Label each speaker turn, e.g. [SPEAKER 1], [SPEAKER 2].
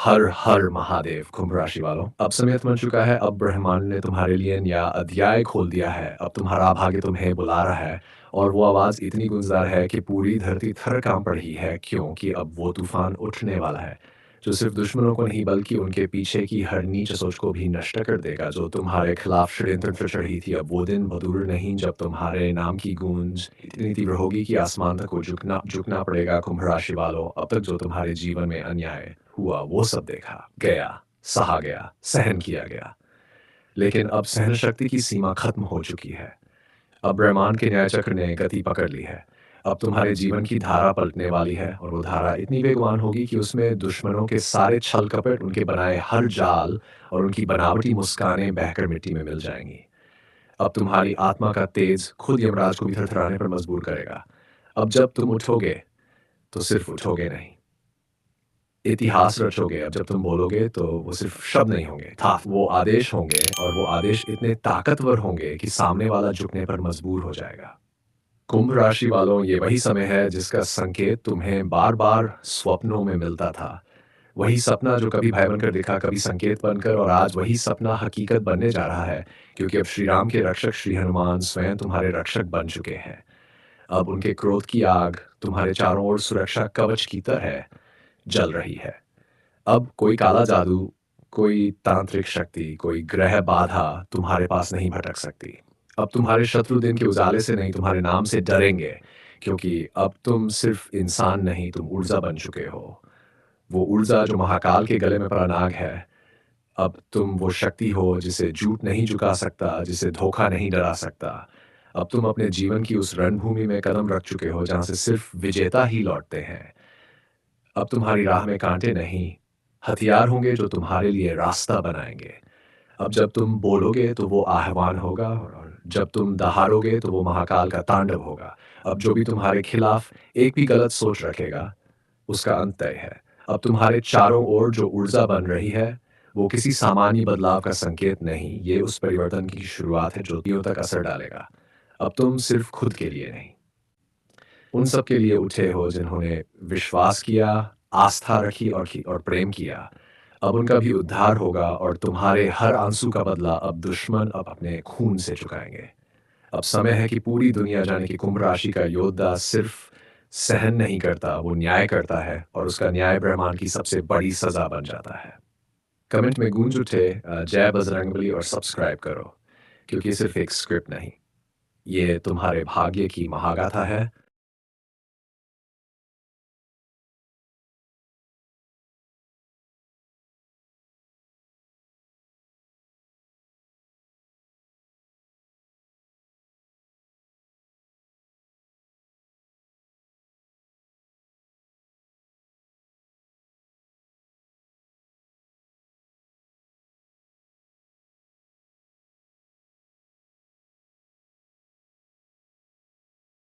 [SPEAKER 1] हर हर महादेव कुंभ राशि वालों, अब समय बन चुका है। अब ब्रह्मांड ने तुम्हारे लिए नया अध्याय खोल दिया है। अब तुम्हारा भाग्य तुम्हें बुला रहा है और वो आवाज़ इतनी गुंजदार है कि पूरी धरती थर कांप रही है, क्योंकि अब वो तूफान उठने वाला है जो सिर्फ दुश्मनों को नहीं बल्कि उनके पीछे की हर नीच सोच को भी नष्ट कर देगा। जो तुम्हारे खिलाफ षड्यंत्र पर चढ़ी थी, अब वो दिन दूर नहीं जब तुम्हारे नाम की गूंज इतनी तीव्र होगी कि आसमान तक को झुकना झुकना पड़ेगा। कुंभ राशि वालों, अब तक जो तुम्हारे जीवन में अन्याय हुआ वो सब देखा गया, सहा गया, सहन किया गया। लेकिन अब सहन शक्ति की सीमा खत्म हो चुकी है। अब ब्रह्मांड के न्याय चक्र ने गति पकड़ ली है। अब तुम्हारे जीवन की धारा पलटने वाली है और वो धारा इतनी वेगवान होगी कि उसमें दुश्मनों के सारे छल कपट, उनके बनाए हर जाल और उनकी बनावटी मुस्कानें बहकर मिट्टी में मिल जाएंगी। अब तुम्हारी आत्मा का तेज खुद यमराज को भी थरथराने पर मजबूर करेगा। अब जब तुम उठोगे तो सिर्फ उठोगे नहीं, इतिहास रचोगे। अब जब तुम बोलोगे तो वो सिर्फ शब्द नहीं होंगे, था वो आदेश होंगे, और वो आदेश इतने ताकतवर होंगे कि सामने वाला झुकने पर मजबूर हो जाएगा। कुंभ राशि वालों, ये वही समय है जिसका संकेत तुम्हें बार बार स्वप्नों में मिलता था। वही सपना जो कभी भय बनकर दिखा, कभी संकेत बनकर, और आज वही सपना हकीकत बनने जा रहा है, क्योंकि अब श्री राम के रक्षक श्री हनुमान स्वयं तुम्हारे रक्षक बन चुके हैं। अब उनके क्रोध की आग तुम्हारे चारों ओर सुरक्षा कवच की तरह जल रही है। अब कोई काला जादू, कोई तांत्रिक शक्ति, कोई ग्रह बाधा तुम्हारे पास नहीं भटक सकती। अब तुम्हारे शत्रु दिन के उजाले से नहीं, तुम्हारे नाम से डरेंगे, क्योंकि अब तुम सिर्फ इंसान नहीं, तुम ऊर्जा बन चुके हो। वो ऊर्जा जो महाकाल के गले में प्राणाग है। अब तुम वो शक्ति हो जिसे झूठ नहीं झुका सकता, जिसे धोखा नहीं डरा सकता। अब तुम अपने जीवन की उस रणभूमि में कदम रख चुके हो जहाँ से सिर्फ विजेता ही लौटते हैं। अब तुम्हारी राह में कांटे नहीं, हथियार होंगे जो तुम्हारे लिए रास्ता बनाएंगे। अब जब तुम बोलोगे तो वो आह्वान होगा, और जब तुम दहाड़ोगे तो वो महाकाल का तांडव होगा। अब जो भी तुम्हारे खिलाफ एक भी गलत सोच रखेगा, उसका अंत तय है। अब तुम्हारे चारों ओर जो ऊर्जा बन रही है, वो किसी सामान्य बदलाव का संकेत नहीं, ये उस परिवर्तन की शुरुआत है जो दियों तक असर डालेगा। अब तुम सिर्फ खुद के लिए नहीं, उन सब के लिए उठे हो जिन्होंने विश्वास किया, आस्था रखी और प्रेम किया। अब उनका भी उद्धार होगा, और तुम्हारे हर आंसू का बदला अब दुश्मन अब अपने खून से चुकाएंगे। अब समय है कि पूरी दुनिया जाने कि कुंभ राशि का योद्धा सिर्फ सहन नहीं करता, वो न्याय करता है, और उसका न्याय ब्रह्मांड की सबसे बड़ी सजा बन जाता है। कमेंट में गूंज उठे जय बजरंगबली और सब्सक्राइब करो, क्योंकि ये सिर्फ एक स्क्रिप्ट नहीं, ये तुम्हारे भाग्य की महागाथा है।